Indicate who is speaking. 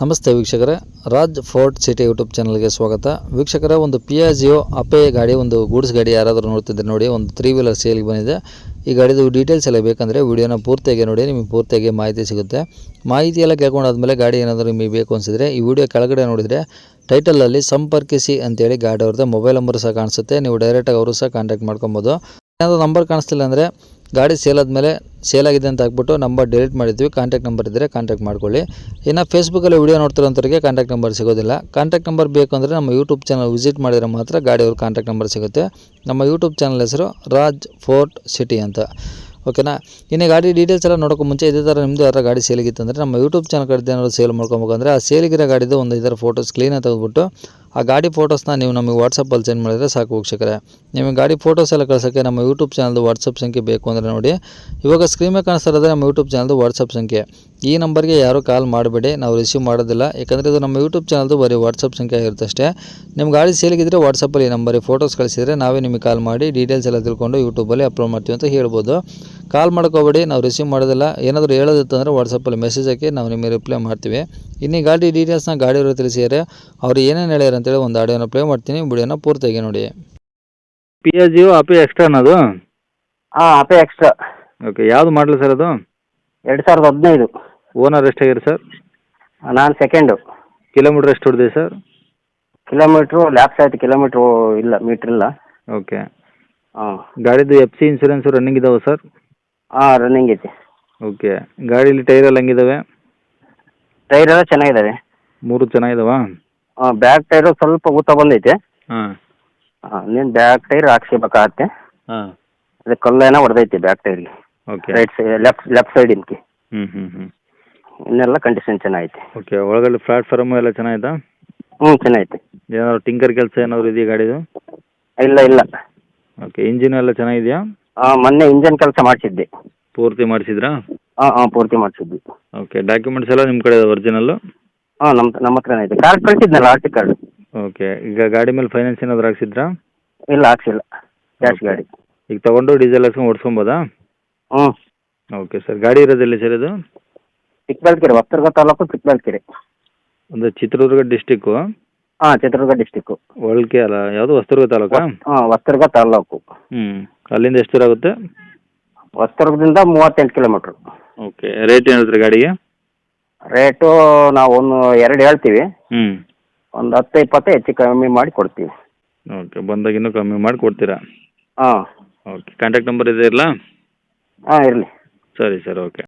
Speaker 1: ನಮಸ್ತೆ ವೀಕ್ಷಕರೇ, Raj fort city YouTube ಚಾನಲ್ಗೆ ಸ್ವಾಗತ. ವೀಕ್ಷಕರೇ, ಒಂದು ಪಿಯಾಜಿಯೋ ಅಪೆ ಗಾಡಿ, ಒಂದು ಗೂಡ್ಸ್ ಗಾಡಿ ಯಾರಾದರೂ ನೋಡ್ತಿದ್ರೆ ನೋಡಿ, ಒಂದು 3 ವೀಲರ್ ಸೇಲ್ಗೆ ಬಂದಿದೆ. ಈ ಗಾಡಿದು ಡೀಟೇಲ್ಸ್ ಎಲ್ಲ ಬೇಕಂದರೆ ವಿಡಿಯೋನ ಪೂರ್ತಿಯಾಗಿ ನೋಡಿ, ನಿಮಗೆ ಪೂರ್ತಿಯಾಗಿ ಮಾಹಿತಿ ಸಿಗುತ್ತೆ. ಮಾಹಿತಿ ಎಲ್ಲ ಕೇಳ್ಕೊಂಡಾದ್ಮೇಲೆ ಗಾಡಿ ಏನಾದರೂ ನಿಮಗೆ ಬೇಕು ಅನಿಸಿದ್ರೆ ಈ ವಿಡಿಯೋ ಕೆಳಗಡೆ ನೋಡಿದರೆ ಟೈಟಲಲ್ಲಿ ಸಂಪರ್ಕಿಸಿ ಅಂತೇಳಿ ಗಾಡಿ ಅವ್ರದ್ದು ಮೊಬೈಲ್ ನಂಬರ್ ಸಹ ಕಾಣಿಸುತ್ತೆ. ನೀವು ಡೈರೆಕ್ಟಾಗಿ ಅವರು ಸಹ ಕಾಂಟ್ಯಾಕ್ಟ್ ಮಾಡ್ಕೊಬೋದು. ಏನಾದರೂ ನಂಬರ್ ಕಾಣಿಸ್ತಿಲ್ಲ ಅಂದರೆ ಗಾಡಿ ಸೇಲ್ ಆದಮೇಲೆ ಸೇಲ್ ಆಗಿದೆ ಅಂತ ಹಾಕ್ಬಿಟ್ಟು ನಂಬರ್ ಡಿಲೀಟ್ ಮಾಡಿದ್ವಿ. ಕಾಂಟ್ಯಾಕ್ಟ್ ನಂಬರ್ ಇದ್ದರೆ ಕಾಂಟ್ಯಾಕ್ಟ್ ಮಾಡ್ಕೊಳ್ಳಿ. ಇನ್ನು ಫೇಸ್ಬುಕ್ಕಲ್ಲಿ ವಿಡಿಯೋ ನೋಡ್ತಿರೋಂಥವ್ರಿಗೆ ಕಾಂಟ್ಯಾಕ್ಟ್ ನಂಬರ್ ಸಿಗೋದಿಲ್ಲ. ಕಾಂಟ್ಯಾಕ್ಟ್ ನಂಬರ್ ಬೇಕು ಅಂದರೆ ನಮ್ಮ ಯೂಟ್ಯೂಬ್ ಚಾನಲ್ ವಿಸಿಟ್ ಮಾಡಿದರೆ ಮಾತ್ರ ಗಾಡಿಯವ್ರ ಕಾಂಟ್ಯಾಕ್ಟ್ ನಂಬರ್ ಸಿಗುತ್ತೆ. ನಮ್ಮ ಯೂಟ್ಯೂಬ್ ಚಾನಲ್ ಹೆಸರು ರಾಜ್ ಫೋರ್ಟ್ ಸಿಟಿ ಅಂತ. ಓಕೆನಾ. ಇನ್ನು ಗಾಡಿ ಡೀಟೇಲ್ಸ್ ಎಲ್ಲ ನೋಡೋಕೆ ಮುಂಚೆ ಇದೇ ಥರ ನಿಮ್ಮದು ಯಾರು ಗಾಡಿ ಸೇಲಿಗಿತ್ತು ಅಂದರೆ ನಮ್ಮ ಯೂಟ್ಯೂಬ್ ಚಾನಲ್ ಕಡೆ ಏನಾದರೂ ಸೇಲ್ ಮಾಡ್ಕೊಬೇಕಂದ್ರೆ ಆ ಸೇಲಿಗಿರೋ ಗಾಡಿದು ಒಂದು ಇದರ ಫೋಟೋಸ್ ಕ್ಲೀನಾಗಿ ತೆಗೆದುಬಿಟ್ಟು ಆ ಗಾಡಿ ಫೋಟೋಸ್ನ ನೀವು ನಮಗೆ ವಾಟ್ಸಪ್ಪಲ್ಲಿ ಸೆಂಡ್ ಮಾಡಿದರೆ ಸಾಕು ವೀಕ್ಷಕರೇ. ನಿಮಗೆ ಗಾಡಿ ಫೋಟೋಸ್ ಎಲ್ಲ ಕಳ್ಸೋಕ್ಕೆ ನಮ್ಮ ಯೂಟ್ಯೂಬ್ ಚಾನಲ್ದು ವಾಟ್ಸಪ್ ಸಂಖ್ಯೆ ಬೇಕು ಅಂದರೆ ನೋಡಿ, ಇವಾಗ ಸ್ಕ್ರೀನ್ ಮೇಲೆ ಕಾಣಿಸ್ತಾ ಇರೋದೇ ನಮ್ಮ ಯೂಟ್ಯೂಬ್ ಚಾನಲ್ದು ವಾಟ್ಸಪ್ ಸಂಖ್ಯೆ. ಈ ನಂಬರ್ಗೆ ಯಾರೂ ಕಾಲ್ ಮಾಡಬೇಡಿ, ನಾವು ರಿಸೀವ್ ಮಾಡೋದಿಲ್ಲ. ಯಾಕಂದರೆ ಇದು ನಮ್ಮ ಯೂಟ್ಯೂಬ್ ಚಾನಲ್ದು ಬರೀ ವಾಟ್ಸಪ್ ಸಂಖ್ಯೆ ಇರುತ್ತೆ ಅಷ್ಟೇ. ನಿಮ್ಮ ಗಾಡಿ ಸೇಲಿಗಿದ್ರೆ ವಾಟ್ಸಪ್ಪಲ್ಲಿ ಈ ನಂಬರಿಗೆ ಫೋಟೋಸ್ ಕಳಿಸಿದರೆ ನಾವೇ ನಿಮಗೆ ಕಾಲ್ ಮಾಡಿ ಡೀಟೇಲ್ಸ್ ಎಲ್ಲ ತಿಳ್ಕೊಂಡು ಯೂಟ್ಯೂಬಲ್ಲಿ ಅಪ್ಲೋಡ್ ಮಾಡ್ತೀವಿ ಅಂತ ಹೇಳ್ಬೋದು. ಕಾಲ್ ಮಾಡ್ಕೋಬೇಡಿ, ನಾವು ರಿಸೀವ್ ಮಾಡೋದಿಲ್ಲ. ಏನಾದರೂ ಹೇಳೋದಿತ್ತು ಅಂದರೆ ವಾಟ್ಸಪ್ಪಲ್ಲಿ ಮೆಸೇಜ್ ಹಾಕಿ ನಾವು ನಿಮಗೆ ರಿಪ್ಲೈ ಮಾಡ್ತೀವಿ. ಇನ್ನು ಈ ಗಾಡಿ ಡೀಟೇಲ್ಸ್ನ ಗಾಡಿಯವರು ತಿಳಿಸಿದರೆ ಅವ್ರು ಏನೇನು ಹೇಳ್ಯಾರ ಅಂತೇಳಿ ಒಂದು ಆಡಿಯೋನ ಪ್ಲೇ ಮಾಡ್ತೀನಿ, ವಿಡಿಯೋನ ಪೂರ್ತಿಯಾಗಿ ನೋಡಿ.
Speaker 2: ಪಿಯಾಜಿಯೋ ಅಪೆ ಎಕ್ಸ್ಟ್ರಾ ಅನ್ನೋದು?
Speaker 3: ಹಾಂ, ಅಪೆ ಎಕ್ಸ್ಟ್ರಾ.
Speaker 2: ಓಕೆ, ಯಾವುದು ಮಾಡಲು ಸರ್ ಅದು?
Speaker 3: 2015.
Speaker 2: ಓನರ್ ಎಷ್ಟಾಗಿದೆ ಸರ್?
Speaker 3: ನಾನು ಸೆಕೆಂಡು.
Speaker 2: ಕಿಲೋಮೀಟ್ರ್ ಎಷ್ಟು ಹೊಡೆದಿದೆ ಸರ್?
Speaker 3: ಕಿಲೋಮೀಟ್ರು ಲ್ಯಾಪ್ಸ್ ಆಯ್ತು. ಕಿಲೋಮೀಟ್ರು ಇಲ್ಲ, ಮೀಟ್ರ್ ಇಲ್ಲ.
Speaker 2: ಓಕೆ.
Speaker 3: ಹಾಂ.
Speaker 2: ಗಾಡಿದು ಎಫ್ ಸಿ ಇನ್ಸೂರೆನ್ಸು ರನ್ನಿಂಗ್ ಇದಾವೆ ಸರ್?
Speaker 3: ಹಾಂ, ರನ್ನಿಂಗ್ ಐತೆ.
Speaker 2: ಓಕೆ. ಗಾಡೀಲಿ ಟೈರ್ ಎಲ್ಲ ಹೆಂಗಿದಾವೆ?
Speaker 3: ಟೈರ್ ಎಲ್ಲ ಚೆನ್ನಾಗಿದ್ದಾವೆ.
Speaker 2: 3 ಚೆನ್ನಾಗಿದಾವಾ?
Speaker 3: ಹಾಂ, ಬ್ಯಾಕ್ ಟೈರು ಸ್ವಲ್ಪ ಊತ ಬಂದೈತೆ.
Speaker 2: ಹಾಂ.
Speaker 3: ಹಾಂ, ನೀನು ಬ್ಯಾಕ್ ಟೈರ್ ಹಾಕ್ಸ್ಬೇಕಾಗತ್ತೆ.
Speaker 2: ಹಾಂ.
Speaker 3: ಅದೇ ಕಲ್ಲೇನೋ ಹೊಡೆದೈತೆ ಬ್ಯಾಕ್ ಟೈರ್ಗೆ.
Speaker 2: Okay.
Speaker 3: Right side left side ಇನ್ಕಿ.
Speaker 2: ಹ್ಞೂ.
Speaker 3: ಇನ್ನೆಲ್ಲ ಕಂಡೀಷನ್ ಚೆನ್ನಾಗೈತೆ.
Speaker 2: ಓಕೆ. ಒಳಗಡೆ ಪ್ಲಾಟ್ಫಾರ್ಮು ಎಲ್ಲ ಚೆನ್ನಾಗಿದಾ?
Speaker 3: ಹ್ಞೂ, ಚೆನ್ನಾಗೈತೆ.
Speaker 2: ಏನಾದ್ರು ಟಿಂಕರ್ ಕೆಲಸ ಏನಾದ್ರು ಇದೆಯಾ ಗಾಡಿದು?
Speaker 3: ಇಲ್ಲ.
Speaker 2: ಓಕೆ. ಇಂಜಿನ್ ಎಲ್ಲ ಚೆನ್ನಾಗಿದೆಯಾ?
Speaker 3: ಹಾಂ, ಮೊನ್ನೆ ಇಂಜನ್ ಕೆಲಸ ಮಾಡಿಸಿದ್ದೆ.
Speaker 2: ಪೂರ್ತಿ ಮಾಡಿಸಿದ್ರಾ?
Speaker 3: ಹಾಂ, ಪೂರ್ತಿ ಮಾಡಿಸಿದ್ವಿ.
Speaker 2: ಓಕೆ. ಡಾಕ್ಯುಮೆಂಟ್ಸ್ ಎಲ್ಲ ನಿಮ್ಮ ಕಡೆ ಒರಿಜಿನಲ್ಲು?
Speaker 3: ಹಾಂ, ನಮ್ಮ ಹತ್ರನೇ ಐತೆ. ಕಾರ್ಡ್ ಕಳಿಸಿದ್ನಲ್ಲ, ಆರ್ ಟಿ ಕಾರ್ಡ್.
Speaker 2: ಓಕೆ. ಈಗ ಗಾಡಿ ಮೇಲೆ ಫೈನಾನ್ಸ್ ಏನಾದರೂ ಹಾಕ್ಸಿದ್ರಾ?
Speaker 3: ಇಲ್ಲ, ಹಾಕ್ಸಿಲ್ಲ. ಕ್ಯಾಶ್ ಗಾಡಿ.
Speaker 2: ಈಗ ತೊಗೊಂಡು ಡೀಸೆಲ್ ಹಾಕ್ಸ್ಕೊಂಡು ಓಡಿಸ್ಕೊಬೋದಾ?
Speaker 3: ಹ್ಞೂ.
Speaker 2: Okay sir. ಗಾಡಿ ಇರೋದಿಲ್ಲ ಸರ್ ಇದು?
Speaker 3: ಚಿಕ್ಕಬಳ್ಳಾಪುರ, ವರ್ತರ್ಗ ತಾಲೂಕು, ಚಿಕ್ಕಬಳ್ಳಾಪುರ.
Speaker 2: ಒಂದು ಚಿತ್ರದುರ್ಗ ಡಿಸ್ಟಿಕ್ಕು?
Speaker 3: ಹಾಂ, ಚಿತ್ರದುರ್ಗ ಡಿಸ್ಟಿಕ್ಕು.
Speaker 2: ಒಳಕೆ ಅಲ್ಲ, ಯಾವುದು ಹೊಸದುರ್ಗ ತಾಲೂಕಾ?
Speaker 3: ಹಾಂ, ವರ್ತರ್ಗ ತಾಲೂಕು.
Speaker 2: ಅಲ್ಲಿಂದ ಎಷ್ಟು ದೂರ ಆಗುತ್ತೆ?
Speaker 3: ವರ್ತರ್ಗದಿಂದ 38 ಕಿಲೋಮೀಟ್ರು.
Speaker 2: ಓಕೆ. ರೇಟ್ ಏನು ಹೇಳ್ತೀರಿ ಗಾಡಿಗೆ?
Speaker 3: ರೇಟು ನಾವು ಒಂದು 2 ಹೇಳ್ತೀವಿ.
Speaker 2: ಹ್ಞೂ.
Speaker 3: ಒಂದು 10-20 ಹೆಚ್ಚು ಕಮ್ಮಿ ಮಾಡಿ ಕೊಡ್ತೀವಿ.
Speaker 2: ಓಕೆ. ಬಂದಾಗ ಇನ್ನೂ ಕಮ್ಮಿ ಮಾಡಿ ಕೊಡ್ತೀರಾ?
Speaker 3: ಹಾಂ.
Speaker 2: ಓಕೆ. ಕಾಂಟ್ಯಾಕ್ಟ್ ನಂಬರ್ ಇದೆ ಇರಲಾ?
Speaker 3: ಹಾಂ, ಇರಲಿ.
Speaker 2: ಸರಿ ಸರ್. ಓಕೆ.